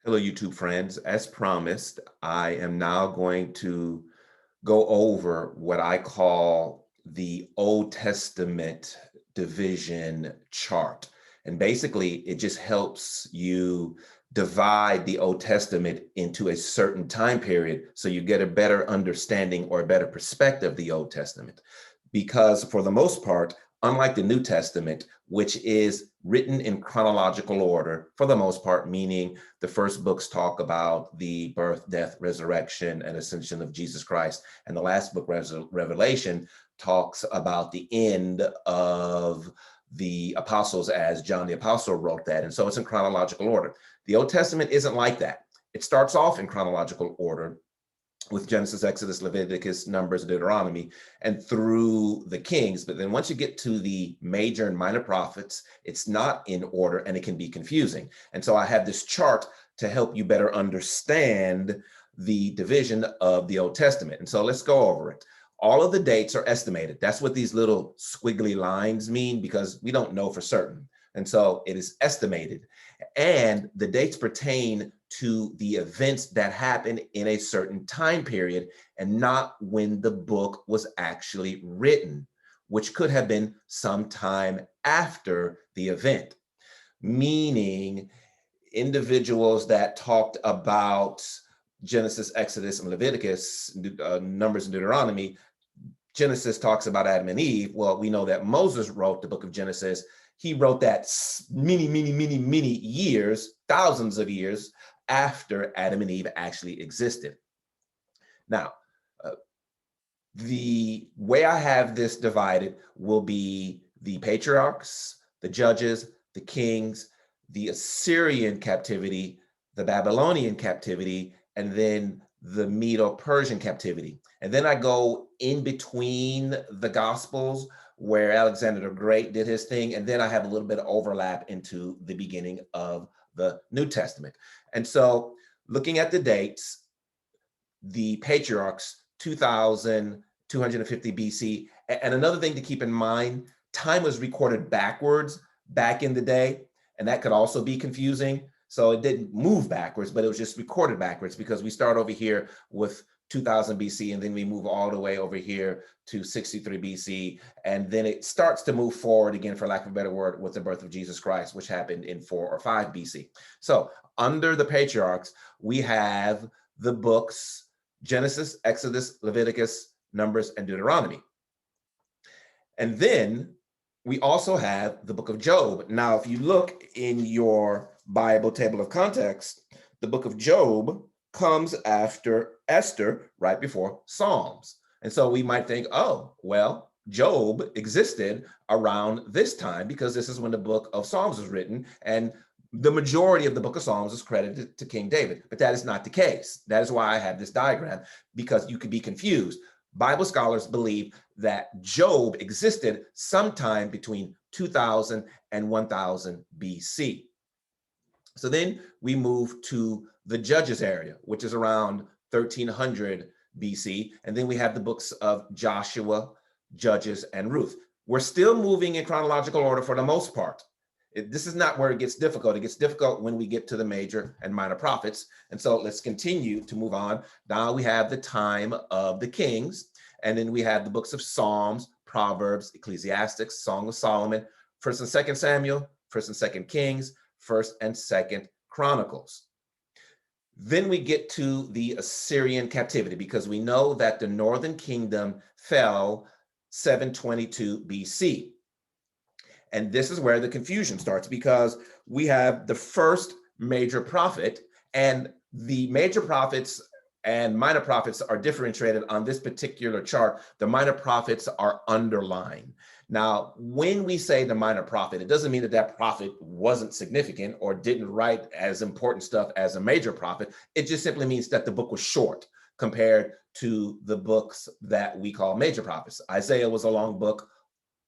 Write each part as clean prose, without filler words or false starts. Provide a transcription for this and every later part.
Hello, YouTube friends. As promised, I am now going to go over what I call the Old Testament division chart. And basically, it just helps you divide the Old Testament into a certain time period so you get a better understanding or a better perspective of the Old Testament. Because for the most part, unlike the New Testament, which is written in chronological order for the most part, meaning the first books talk about the birth, death, resurrection, and ascension of Jesus Christ. And the last book, Revelation, talks about the end of the apostles as John the Apostle wrote that. And so it's in chronological order. The Old Testament isn't like that. It starts off in chronological order with Genesis, Exodus, Leviticus, Numbers, Deuteronomy, and through the Kings. But then once you get to the major and minor prophets, it's not in order and it can be confusing. And so I have this chart to help you better understand the division of the Old Testament. And so let's go over it. All of the dates are estimated. That's what these little squiggly lines mean, because we don't know for certain. And so it is estimated. And the dates pertain to the events that happened in a certain time period and not when the book was actually written, which could have been sometime after the event. Meaning individuals that talked about Genesis, Exodus, and Leviticus, Numbers, and Deuteronomy. Genesis talks about Adam and Eve. Well, we know that Moses wrote the book of Genesis. He wrote that many years, thousands of years after Adam and Eve actually existed. Now, the way I have this divided will be the patriarchs, the judges, the kings, the Assyrian captivity, the Babylonian captivity, and then the Medo-Persian captivity. And then I go in between the Gospels where Alexander the Great did his thing. And then I have a little bit of overlap into the beginning of the New Testament. And so looking at the dates, the patriarchs, 2250 BC. And another thing to keep in mind, time was recorded backwards back in the day, and that could also be confusing. So it didn't move backwards, but it was just recorded backwards because we start over here with 2000 BC, and then we move all the way over here to 63 BC. And then it starts to move forward again, for lack of a better word, with the birth of Jesus Christ, which happened in 4 or 5 BC. So under the patriarchs, we have the books, Genesis, Exodus, Leviticus, Numbers, and Deuteronomy. And then we also have the book of Job. Now, if you look in your Bible table of context, the book of Job comes after Esther, right before Psalms. And so we might think, oh, well, Job existed around this time because this is when the book of Psalms was written, and the majority of the book of Psalms is credited to King David, but that is not the case. That is why I have this diagram, because you could be confused. Bible scholars believe that Job existed sometime between 2000 and 1000 BC. So then we move to the Judges area, which is around 1300 BC. And then we have the books of Joshua, Judges, and Ruth. We're still moving in chronological order for the most part. This is not where it gets difficult. It gets difficult when we get to the major and minor prophets. And so let's continue to move on. Now we have the time of the kings, and then we have the books of Psalms, Proverbs, Ecclesiastics, Song of Solomon, 1st and 2nd Samuel, 1st and 2nd Kings, 1st and 2nd Chronicles. Then we get to the Assyrian captivity, because we know that the northern kingdom fell 722 BC. And this is where the confusion starts, because we have the first major prophet, and the major prophets and minor prophets are differentiated on this particular chart. The minor prophets are underlined. Now, when we say the minor prophet, it doesn't mean that that prophet wasn't significant or didn't write as important stuff as a major prophet. It just simply means that the book was short compared to the books that we call major prophets. Isaiah was a long book.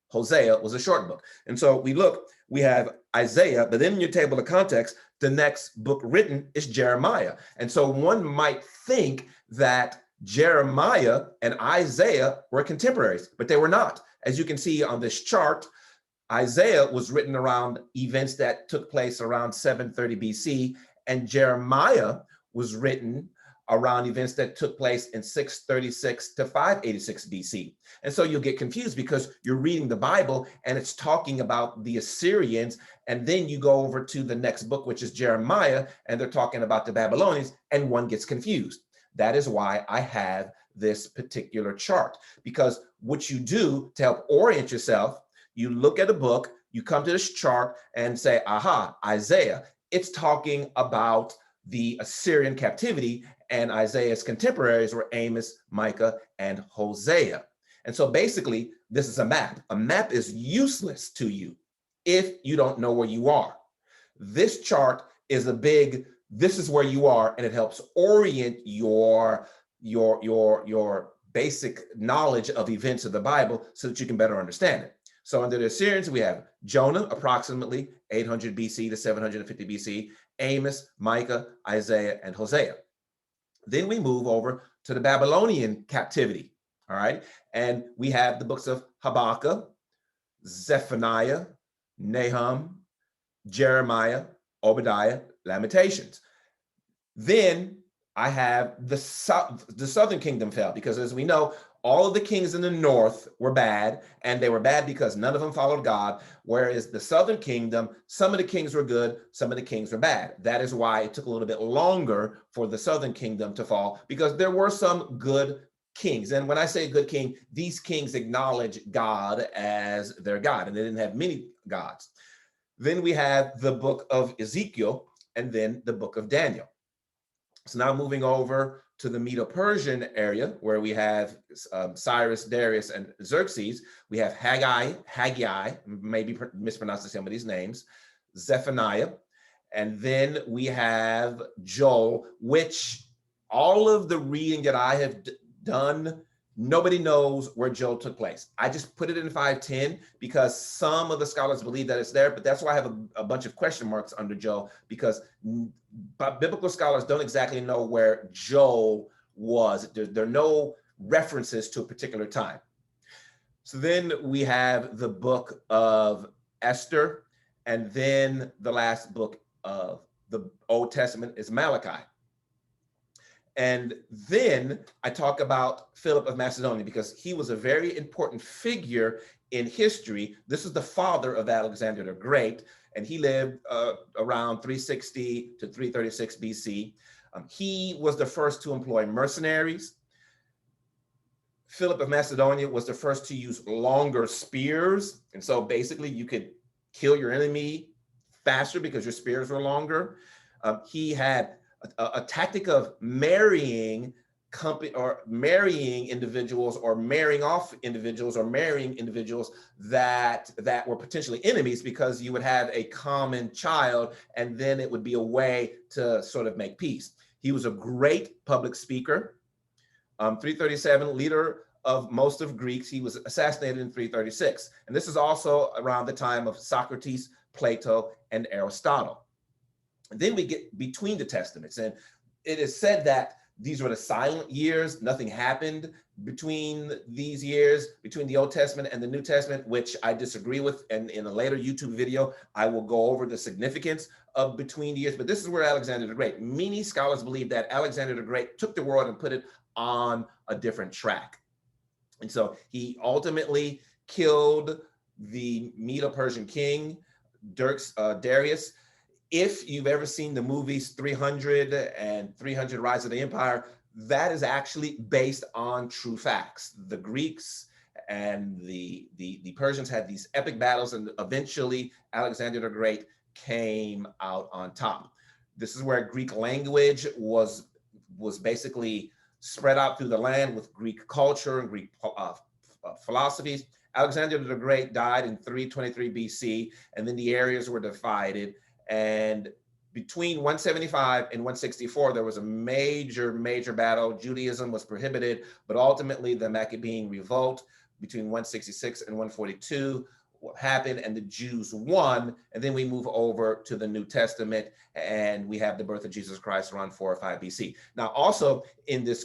Hosea was a short book. And so we have Isaiah, but then in your table of context, the next book written is Jeremiah. And so one might think that Jeremiah and Isaiah were contemporaries, but they were not. As you can see on this chart, Isaiah was written around events that took place around 730 BC, And Jeremiah was written around events that took place in 636 to 586 BC. And so you'll get confused because you're reading the Bible and it's talking about the Assyrians, and then you go over to the next book, which is Jeremiah, and they're talking about the Babylonians, and one gets confused. That is why I have this particular chart, because what you do to help orient yourself, you look at a book, you come to this chart and say, aha, Isaiah, it's talking about the Assyrian captivity, and Isaiah's contemporaries were Amos, Micah, and Hosea. And so basically, this is a map. A map is useless to you if you don't know where you are. This chart is a big, this is where you are, and it helps orient your basic knowledge of events of the Bible so that you can better understand it. So under the Assyrians, we have Jonah, approximately 800 BC to 750 BC, Amos, Micah, Isaiah, and Hosea. Then we move over to the Babylonian captivity, all right? And we have the books of Habakkuk, Zephaniah, Nahum, Jeremiah, Obadiah, Lamentations. Then I have the southern kingdom fell, because as we know, all of the kings in the north were bad, and they were bad because none of them followed God, whereas the southern kingdom, some of the kings were good, some of the kings were bad. That is why it took a little bit longer for the southern kingdom to fall, because there were some good kings. And when I say good king, these kings acknowledge God as their God, and they didn't have many gods. Then we have the book of Ezekiel, and then the book of Daniel. So now moving over to the Medo-Persian area, where we have Cyrus, Darius, and Xerxes. We have Haggai, maybe mispronouncing some of these names, Zephaniah, and then we have Joel, which all of the reading that I have done, nobody knows where Joel took place. I just put it in 510 because some of the scholars believe that it's there, but that's why I have a bunch of question marks under Joel, because biblical scholars don't exactly know where Joel was. There are no references to a particular time. So then we have the book of Esther, and then the last book of the Old Testament is Malachi. And then I talk about Philip of Macedonia, because he was a very important figure in history. This is the father of Alexander the Great, and he lived around 360 to 336 BC. He was the first to employ mercenaries. Philip of Macedonia was the first to use longer spears. And so basically you could kill your enemy faster because your spears were longer. He had a tactic of marrying individuals, or marrying off individuals, or marrying individuals that were potentially enemies, because you would have a common child and then it would be a way to sort of make peace. He was a great public speaker. 337, leader of most of Greeks. He was assassinated in 336. And this is also around the time of Socrates, Plato, and Aristotle. And then we get between the testaments, and it is said that these were the silent years. Nothing happened between these years, between the Old Testament and the New Testament, which I disagree with. And in a later YouTube video, I will go over the significance of between the years. But this is where Alexander the Great, many scholars believe that Alexander the Great took the world and put it on a different track. And so he ultimately killed the Medo-Persian king, Darius. If you've ever seen the movies 300 and 300 Rise of the Empire, that is actually based on true facts. The Greeks and the Persians had these epic battles, and eventually Alexander the Great came out on top. This is where Greek language was basically spread out through the land with Greek culture and Greek philosophies. Alexander the Great died in 323 BC, and then the areas were divided. And between 175 and 164, there was a major battle. Judaism was prohibited, but ultimately the Maccabean revolt between 166 and 142 happened, and the Jews won. And then we move over to the New Testament, and we have the birth of Jesus Christ around 4 or 5 BC. Now, also in this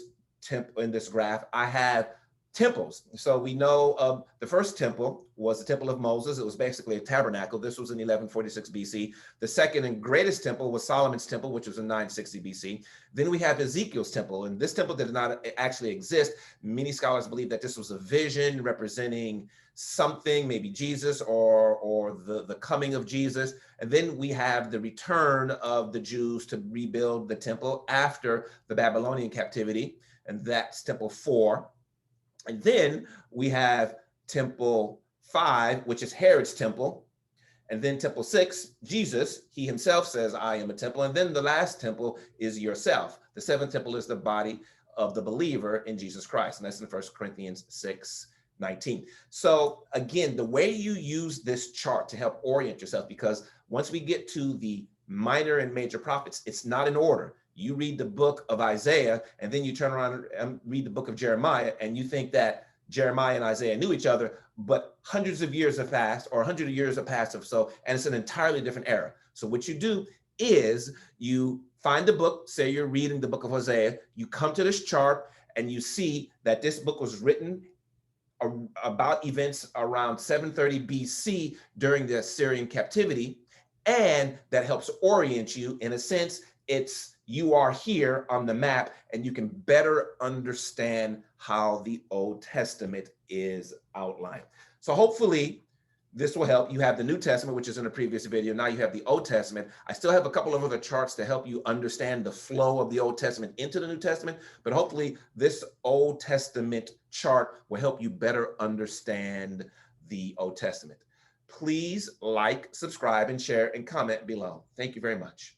graph, I have Temples. So we know the first temple was the Temple of Moses. It was basically a tabernacle. This was in 1146 BC. The second and greatest temple was Solomon's temple, which was in 960 BC. Then we have Ezekiel's temple, and this temple did not actually exist. Many scholars believe that this was a vision representing something, maybe Jesus or the coming of Jesus. And then we have the return of the Jews to rebuild the temple after the Babylonian captivity, and that's Temple 4. And then we have Temple 5, which is Herod's temple. And then Temple 6, Jesus, he himself says, I am a temple. And then the last temple is yourself. The seventh temple is the body of the believer in Jesus Christ. And that's in 1 Corinthians 6:19. So again, the way you use this chart to help orient yourself, because once we get to the minor and major prophets, it's not in order. You read the book of Isaiah, and then you turn around and read the book of Jeremiah, and you think that Jeremiah and Isaiah knew each other, but hundreds of years have passed, or 100 years have passed or so, and it's an entirely different era. So what you do is you find the book, say you're reading the book of Hosea, you come to this chart, and you see that this book was written about events around 730 BC during the Assyrian captivity, and that helps orient you. In a sense, you are here on the map, and you can better understand how the Old Testament is outlined. So hopefully this will help. You have the New Testament, which is in a previous video. Now you have the Old Testament. I still have a couple of other charts to help you understand the flow of the Old Testament into the New Testament, but hopefully this Old Testament chart will help you better understand the Old Testament. Please like, subscribe, and share, and comment below. Thank you very much.